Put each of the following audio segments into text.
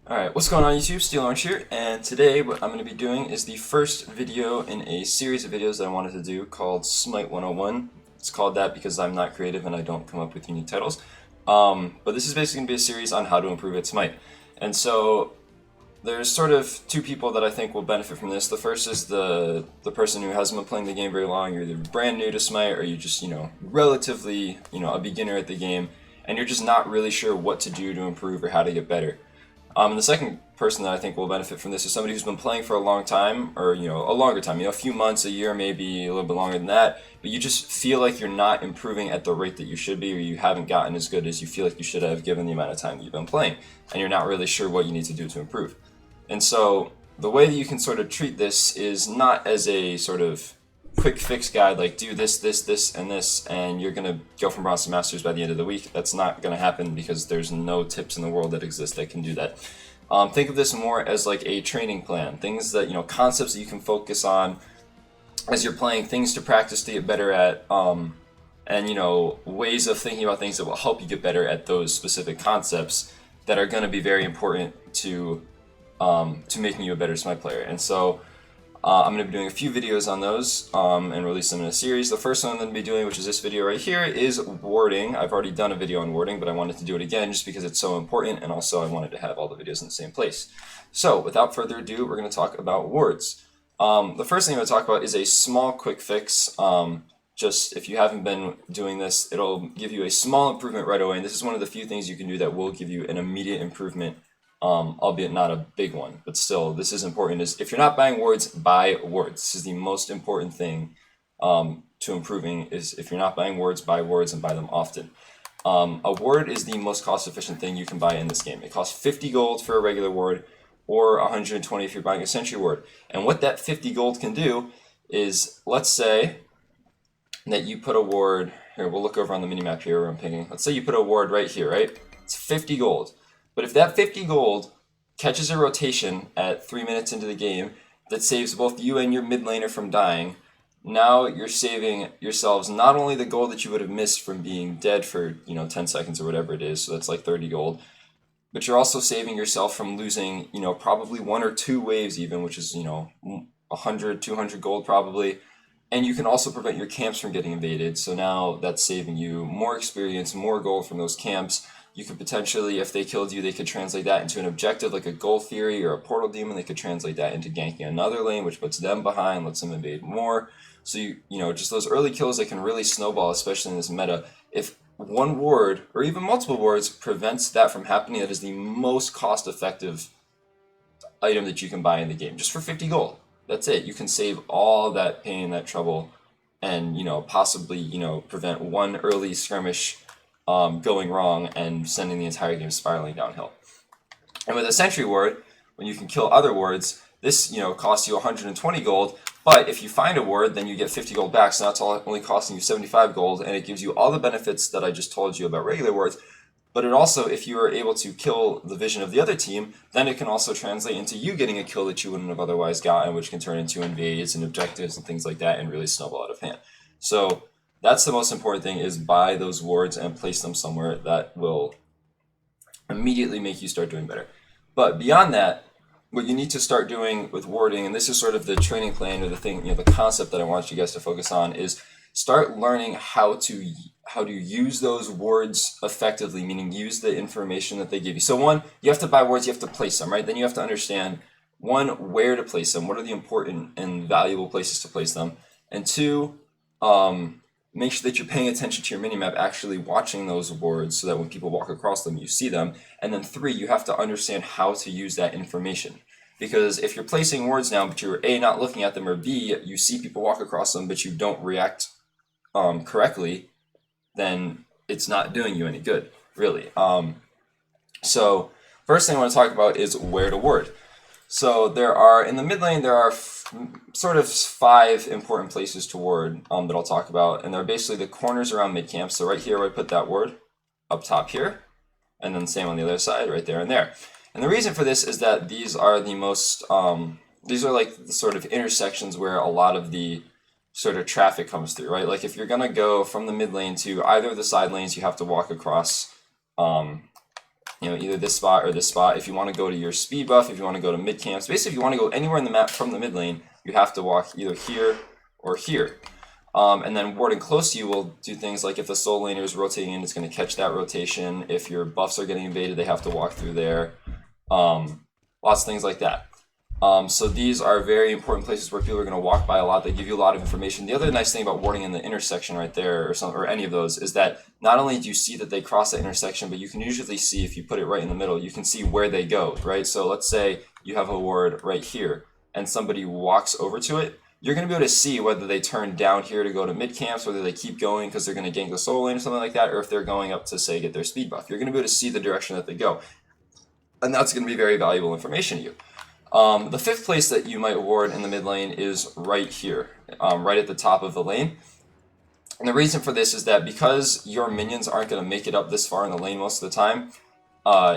Alright, what's going on YouTube? Steel Orange here, and today what I'm going to be doing is the first video in a series of videos that I wanted to do called Smite 101. It's called that because I'm not creative and I don't come up with unique titles. But this is basically going to be a series on how to improve at Smite. And so there's sort of two people that I think will benefit from this. The first is the person who hasn't been playing the game very long. You're either brand new to Smite or you just, relatively, a beginner at the game, and you're just not really sure what to do to improve or how to get better. And the second person that I think will benefit from this is somebody who's been playing for a long time, or a longer time, a few months, a year, maybe a little bit longer than that. But you just feel like you're not improving at the rate that you should be, or you haven't gotten as good as you feel like you should have given the amount of time that you've been playing, and you're not really sure what you need to do to improve. And so the way that you can sort of treat this is not as a sort of quick fix guide, like do this, this, this, and this, and you're going to go from bronze to masters by the end of the week. That's not going to happen because there's no tips in the world that exist that can do that. Think of this more as like a training plan, things that, concepts that you can focus on as you're playing, things to practice to get better at, and, ways of thinking about things that will help you get better at those specific concepts that are going to be very important to making you a better Smite player. And so I'm going to be doing a few videos on those and release them in a series. The first one I'm going to be doing, which is this video right here, is warding. I've already done a video on warding, but I wanted to do it again just because it's so important, and also I wanted to have all the videos in the same place. So without further ado, we're going to talk about wards. The first thing I'm going to talk about is a small quick fix. Just if you haven't been doing this, it'll give you a small improvement right away, and this is one of the few things you can do that will give you an immediate improvement, albeit not a big one, but still, this is important. Is if you're not buying wards, buy wards. This is the most important thing to improving, is if you're not buying wards, buy wards and buy them often. A ward is the most cost-efficient thing you can buy in this game. It costs 50 gold for a regular ward, or 120 if you're buying a sentry ward. And what that 50 gold can do is, let's say that you put a ward, here, we'll look over on the minimap here where I'm pinging. Let's say you put a ward right here, right? It's 50 gold. But if that 50 gold catches a rotation at 3 minutes into the game that saves both you and your mid laner from dying, now you're saving yourselves not only the gold that you would have missed from being dead for 10 seconds or whatever it is, so that's like 30 gold, but you're also saving yourself from losing probably 1 or 2 waves even, which is 100, 200 gold probably. And you can also prevent your camps from getting invaded, so now that's saving you more experience, more gold from those camps. You could potentially, if they killed you, they could translate that into an objective like a Gold Fury or a Portal Demon. They could translate that into ganking another lane, which puts them behind, lets them invade more. So just those early kills that can really snowball, especially in this meta. If one ward, or even multiple wards, prevents that from happening, that is the most cost-effective item that you can buy in the game, just for 50 gold. That's it. You can save all that pain, that trouble, and possibly prevent one early skirmish going wrong and sending the entire game spiraling downhill. And with a sentry ward, when you can kill other wards, this costs you 120 gold, but if you find a ward, then you get 50 gold back, so that's only costing you 75 gold, and it gives you all the benefits that I just told you about regular wards. But it also, if you are able to kill the vision of the other team, then it can also translate into you getting a kill that you wouldn't have otherwise gotten, which can turn into invades and objectives and things like that and really snowball out of hand. So that's the most important thing, is buy those wards and place them somewhere that will immediately make you start doing better. But beyond that, what you need to start doing with warding, and this is sort of the training plan or the thing, the concept that I want you guys to focus on, is start learning how to use those wards effectively, meaning use the information that they give you. So one, you have to buy wards, you have to place them, right? Then you have to understand, one, where to place them, what are the important and valuable places to place them, and two, make sure that you're paying attention to your minimap, actually watching those wards so that when people walk across them, you see them. And then three, you have to understand how to use that information. Because if you're placing wards now, but you're A, not looking at them, or B, you see people walk across them, but you don't react correctly, then it's not doing you any good, really. So first thing I want to talk about is where to ward. So there are, in the mid lane, there are sort of 5 important places to ward that I'll talk about, and they're basically the corners around mid camp. So right here where I put that ward, up top here, and then same on the other side, right there and there. And the reason for this is that these are the most, these are like the sort of intersections where a lot of the sort of traffic comes through, right? Like if you're gonna go from the mid lane to either of the side lanes, you have to walk across you know, either this spot or this spot. If you want to go to your speed buff, if you want to go to mid camps, basically if you want to go anywhere in the map from the mid lane, you have to walk either here or here. And then warding close to you will do things like if the soul laner is rotating in, it's going to catch that rotation. If your buffs are getting invaded, they have to walk through there. Lots of things like that. So these are very important places where people are going to walk by a lot. They give you a lot of information. The other nice thing about warding in the intersection right there, or any of those, is that not only do you see that they cross the intersection, but you can usually see, if you put it right in the middle, you can see where they go, right? So let's say you have a ward right here, and somebody walks over to it. You're going to be able to see whether they turn down here to go to mid camps, whether they keep going because they're going to gank the soul lane or something like that, or if they're going up to, say, get their speed buff. You're going to be able to see the direction that they go. And that's going to be very valuable information to you. The fifth place that you might ward in the mid lane is right here, right at the top of the lane. And the reason for this is that because your minions aren't going to make it up this far in the lane most of the time,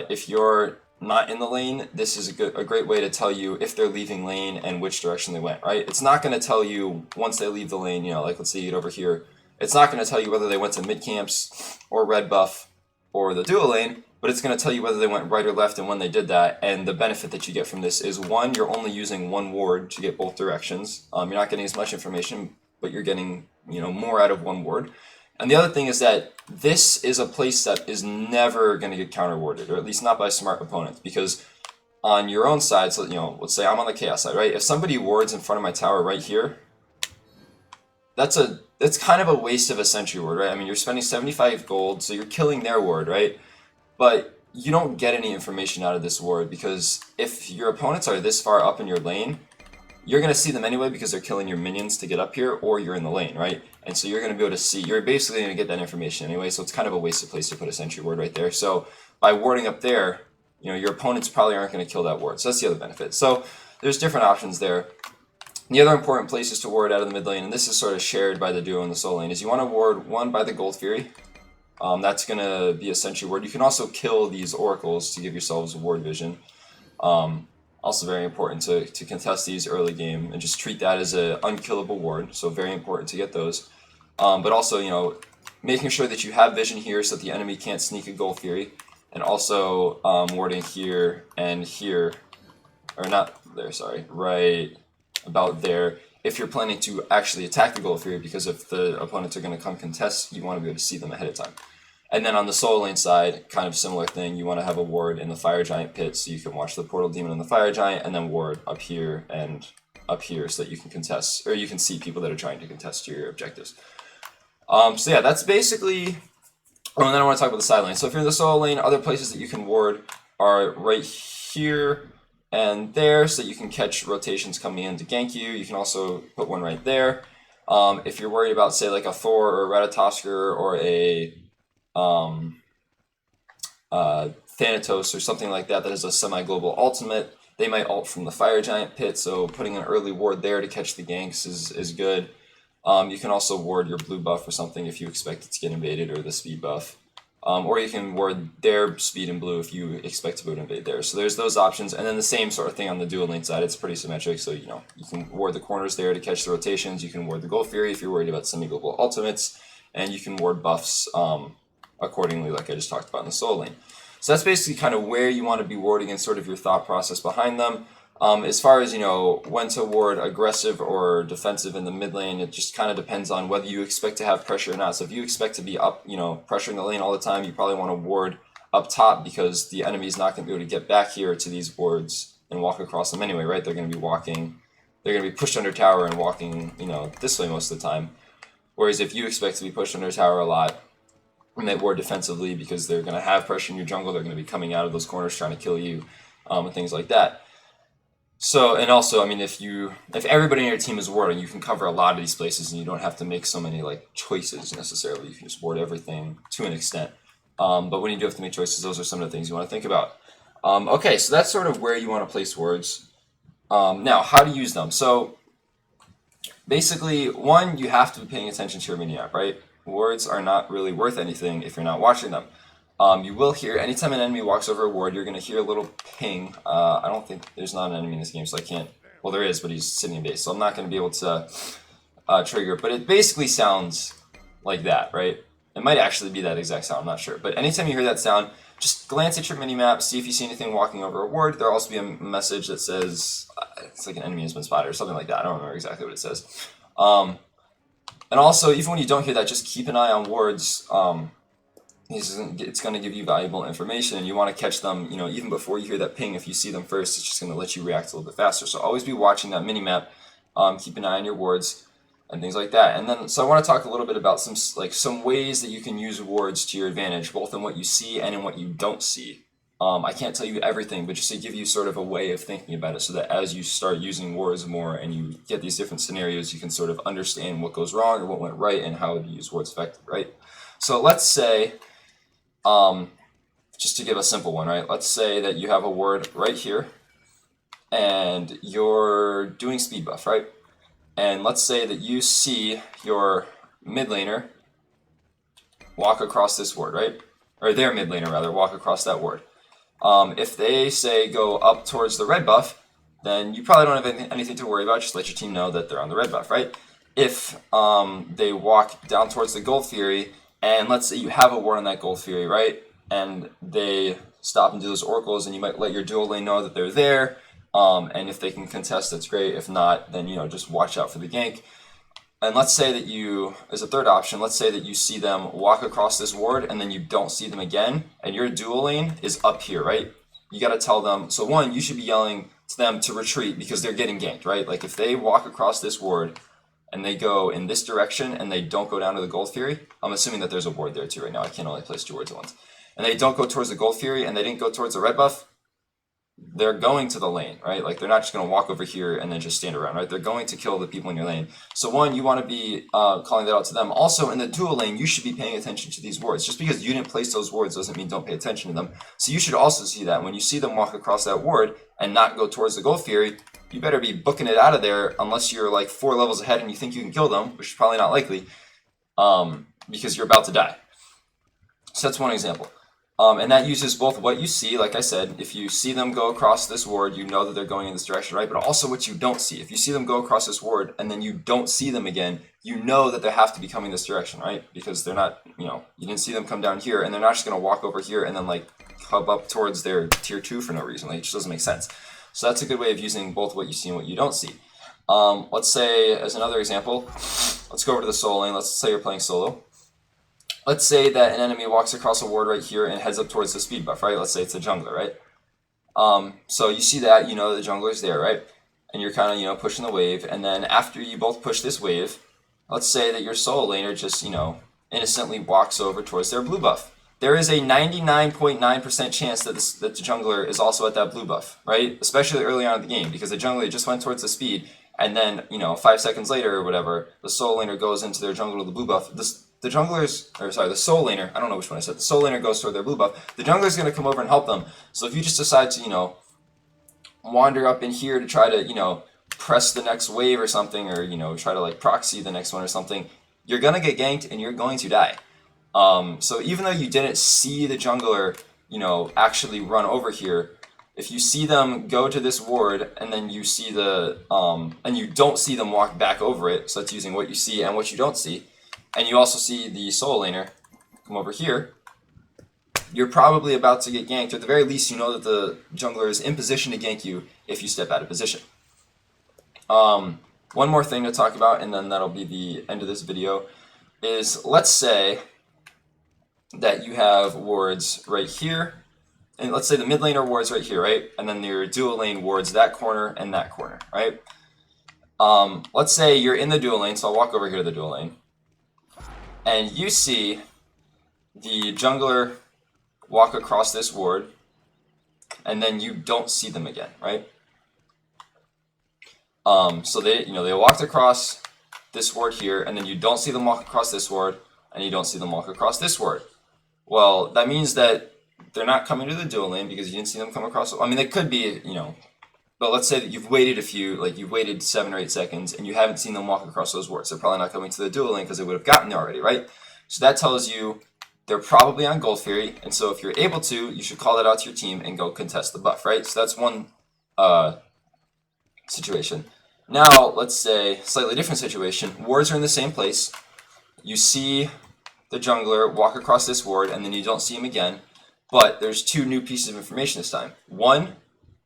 if you're not in the lane, this is a great way to tell you if they're leaving lane and which direction they went, right? It's not going to tell you once they leave the lane, you know, like let's say you get over here, it's not going to tell you whether they went to mid camps or red buff or the dual lane, but it's going to tell you whether they went right or left and when they did that. And the benefit that you get from this is, one, you're only using one ward to get both directions. You're not getting as much information, but you're getting, you know, more out of one ward. And the other thing is that this is a place that is never going to get counter-warded, or at least not by smart opponents, because on your own side, so, you know, let's say I'm on the Chaos side, right? If somebody wards in front of my tower right here, that's kind of a waste of a sentry ward, right? I mean, you're spending 75 gold, so you're killing their ward, right? But you don't get any information out of this ward, because if your opponents are this far up in your lane, you're going to see them anyway because they're killing your minions to get up here, or you're in the lane, right? And so you're going to be able to see, you're basically going to get that information anyway, so it's kind of a wasted place to put a sentry ward right there. So by warding up there, you know, your opponents probably aren't going to kill that ward. So that's the other benefit. So there's different options there. The other important places to ward out of the mid lane, and this is sort of shared by the duo and the soul lane, is you want to ward one by the Gold Fury. That's going to be a sentry ward. You can also kill these oracles to give yourselves ward vision. Also very important to contest these early game and just treat that as an unkillable ward. So very important to get those. But also, you know, making sure that you have vision here so that the enemy can't sneak a Gold Fury. And also warding here and here, or not there, sorry, right about there, if you're planning to actually attack the Gold Fury, because if the opponents are going to come contest, you want to be able to see them ahead of time. And then on the soul lane side, kind of similar thing, you want to have a ward in the Fire Giant pit so you can watch the Portal Demon and the Fire Giant, and then ward up here and up here so that you can contest, or you can see people that are trying to contest your objectives. So yeah, that's basically... Oh, and then I want to talk about the side lane. So if you're in the soul lane, other places that you can ward are right here and there, so that you can catch rotations coming in to gank you. You can also put one right there. If you're worried about, say, like a Thor or a Ratatosker or a Thanatos or something like that that is a semi-global ultimate, they might ult from the Fire Giant pit, so putting an early ward there to catch the ganks is good. You can also ward your blue buff or something if you expect it to get invaded, or the speed buff. Or you can ward their speed and blue if you expect to invade there. So there's those options, and then the same sort of thing on the dual lane side. It's pretty symmetric, so you know you can ward the corners there to catch the rotations. You can ward the Gold Fury if you're worried about semi-global ultimates, and you can ward buffs accordingly, like I just talked about in the soul lane. So that's basically kind of where you want to be warding and sort of your thought process behind them. As far as, you know, when to ward aggressive or defensive in the mid lane, it just kind of depends on whether you expect to have pressure or not. So if you expect to be up, you know, pressuring the lane all the time, you probably want to ward up top, because the enemy's not going to be able to get back here to these wards and walk across them anyway, right? They're going to be walking, they're going to be pushed under tower and walking, you know, this way most of the time. Whereas if you expect to be pushed under tower a lot, and they ward defensively because they're going to have pressure in your jungle, they're going to be coming out of those corners trying to kill you, and things like that. So, and also, I mean, if everybody in your team is warding, you can cover a lot of these places, and you don't have to make so many like choices necessarily. You can just ward everything to an extent. But when you do have to make choices, those are some of the things you want to think about. Okay, so that's sort of where you want to place wards. Now, how to use them. So, basically, one, you have to be paying attention to your mini map, right? Wards are not really worth anything if you're not watching them. You will hear, anytime an enemy walks over a ward, you're going to hear a little ping. I don't think, there's not an enemy in this game, so I can't, well there is, but he's sitting in base, so I'm not going to be able to trigger it. But it basically sounds like that, right? It might actually be that exact sound, I'm not sure. But anytime you hear that sound, just glance at your minimap, see if you see anything walking over a ward. There'll also be a message that says, it's like an enemy has been spotted or something like that. I don't remember exactly what it says. And also, even when you don't hear that, just keep an eye on wards. It's going to give you valuable information, and you want to catch them, even before you hear that ping. If you see them first, it's just going to let you react a little bit faster. So always be watching that minimap, keep an eye on your wards, and things like that. And then, so I want to talk a little bit about some ways that you can use wards to your advantage, both in what you see and in what you don't see. I can't tell you everything, but just to give you sort of a way of thinking about it, so that as you start using wards more and you get these different scenarios, you can sort of understand what goes wrong or what went right and how to use wards effectively, right? So let's say, just to give a simple one, right? Let's say that you have a ward right here, and you're doing speed buff, right? And let's say that you see your mid laner walk across this ward, right? Or their mid laner, rather, walk across that ward. If they say go up towards the red buff, then you probably don't have anything to worry about. Just let your team know that they're on the red buff, right? If they walk down towards the Gold Fury, and let's say you have a ward on that Gold Fury, right? And they stop and do those oracles, and you might let your dual lane know that they're there. And if they can contest, that's great. If not, then just watch out for the gank. And let's say that you, as a third option, let's say that you see them walk across this ward and then you don't see them again, and your dual lane is up here, right? You got to tell them, so one, you should be yelling to them to retreat because they're getting ganked, right? Like if they walk across this ward and they go in this direction and they don't go down to the Gold Fury, I'm assuming that there's a ward there too right now. I can't only place 2 wards at once. And they don't go towards the Gold Fury and they didn't go towards the red buff, they're going to the lane, right? Like they're not just going to walk over here and then just stand around, right? They're going to kill the people in your lane. So one, you want to be calling that out to them. Also, in the dual lane, you should be paying attention to these wards. Just because you didn't place those wards doesn't mean don't pay attention to them. So you should also see that. When you see them walk across that ward and not go towards the Gold Fury, you better be booking it out of there unless you're like 4 levels ahead and you think you can kill them, which is probably not likely, because you're about to die. So that's one example. And that uses both what you see, like I said, if you see them go across this ward, you know that they're going in this direction, right? But also what you don't see. If you see them go across this ward and then you don't see them again, you know that they have to be coming this direction, right? Because they're not, you didn't see them come down here, and they're not just going to walk over here and then like hub up towards their tier 2 for no reason. Like, it just doesn't make sense. So that's a good way of using both what you see and what you don't see. Let's say, as another example, let's go over to the solo lane. Let's say you're playing solo. Let's say that an enemy walks across a ward right here and heads up towards the speed buff, right? Let's say it's a jungler, right? So you see that, the jungler's there, right? And you're kind of, pushing the wave. And then after you both push this wave, let's say that your solo laner just, innocently walks over towards their blue buff. There is a 99.9% chance that the jungler is also at that blue buff, right? Especially early on in the game, because the jungler just went towards the speed, and then, 5 seconds later or whatever, the solo laner goes into their jungle to the blue buff. The solo laner, I don't know which one I said, the solo laner goes toward their blue buff, the jungler is going to come over and help them. So if you just decide to, wander up in here to try to, press the next wave or something, or, try to, like, proxy the next one or something, you're going to get ganked and you're going to die. So even though you didn't see the jungler, actually run over here, if you see them go to this ward and then you see and you don't see them walk back over it, so that's using what you see and what you don't see, and you also see the solo laner come over here, you're probably about to get ganked, or at the very least you know that the jungler is in position to gank you if you step out of position. One more thing to talk about, and then that'll be the end of this video, is let's say that you have wards right here, and let's say the mid laner wards right here, right? And then your dual lane wards that corner and that corner, right? Let's say you're in the dual lane, so I'll walk over here to the dual lane, and you see the jungler walk across this ward, and then you don't see them again, right? So they walked across this ward here, and then you don't see them walk across this ward, and you don't see them walk across this ward. Well, that means that they're not coming to the dual lane because you didn't see them come across. I mean, they could be, but let's say that you've waited you've waited 7 or 8 seconds, and you haven't seen them walk across those wards. They're probably not coming to the dual lane because they would have gotten there already, right? So that tells you they're probably on Gold Fury, and so if you're able to, you should call that out to your team and go contest the buff, right? So that's one situation. Now, let's say, slightly different situation. Wards are in the same place. You see the jungler, walk across this ward, and then you don't see him again. But there's two new pieces of information this time. One,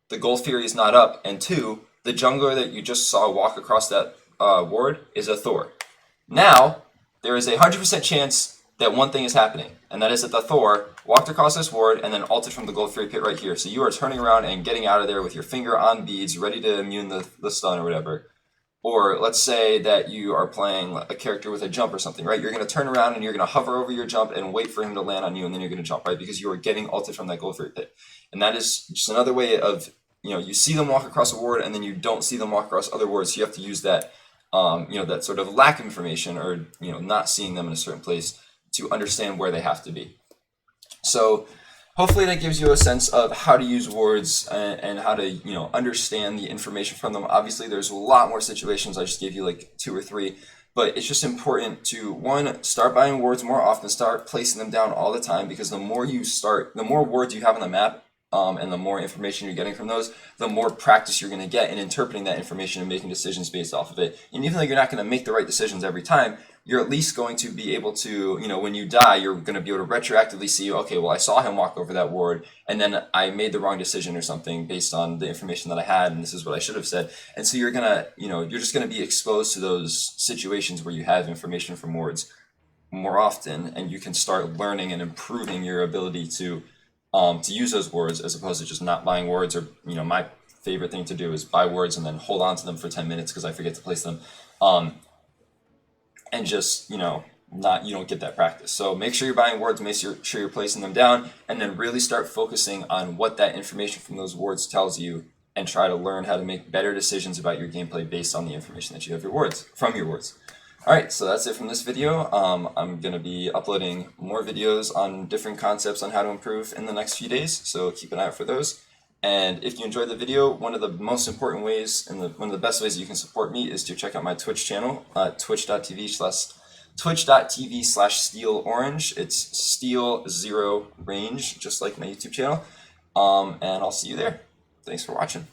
the Gold Fury is not up, and two, the jungler that you just saw walk across that ward is a Thor. Now, there is a 100% chance that one thing is happening, and that is that the Thor walked across this ward and then ulted from the Gold Fury pit right here. So you are turning around and getting out of there with your finger on beads, ready to immune the stun or whatever. Or let's say that you are playing a character with a jump or something, right? You're going to turn around and you're going to hover over your jump and wait for him to land on you, and then you're going to jump, right? Because you are getting ulted from that Gold Fury pit. And that is just another way of, you see them walk across a ward and then you don't see them walk across other wards. So you have to use that, that sort of lack of information, or, not seeing them in a certain place to understand where they have to be. So hopefully that gives you a sense of how to use wards and how to, understand the information from them. Obviously, there's a lot more situations. I just gave you like 2 or 3, but it's just important to, one, start buying wards more often, start placing them down all the time, because the more wards you have on the map, and the more information you're getting from those, the more practice you're going to get in interpreting that information and making decisions based off of it. And even though you're not going to make the right decisions every time, you're at least going to be able to, when you die, you're going to be able to retroactively see, okay, well, I saw him walk over that ward, and then I made the wrong decision or something based on the information that I had, and this is what I should have said. And so you're going to, you're just going to be exposed to those situations where you have information from wards more often, and you can start learning and improving your ability to use those wards, as opposed to just not buying wards. Or, my favorite thing to do is buy wards and then hold on to them for 10 minutes because I forget to place them. And just, you don't get that practice. So make sure you're buying wards, make sure you're placing them down, and then really start focusing on what that information from those wards tells you, and try to learn how to make better decisions about your gameplay based on the information that you have from your wards. Alright, so that's it from this video. I'm going to be uploading more videos on different concepts on how to improve in the next few days, so keep an eye out for those. And if you enjoyed the video, one of the most important ways, and one of the best ways you can support me, is to check out my Twitch channel, twitch.tv/steelorange. It's Steel Zero Range, just like my YouTube channel. And I'll see you there. Thanks for watching.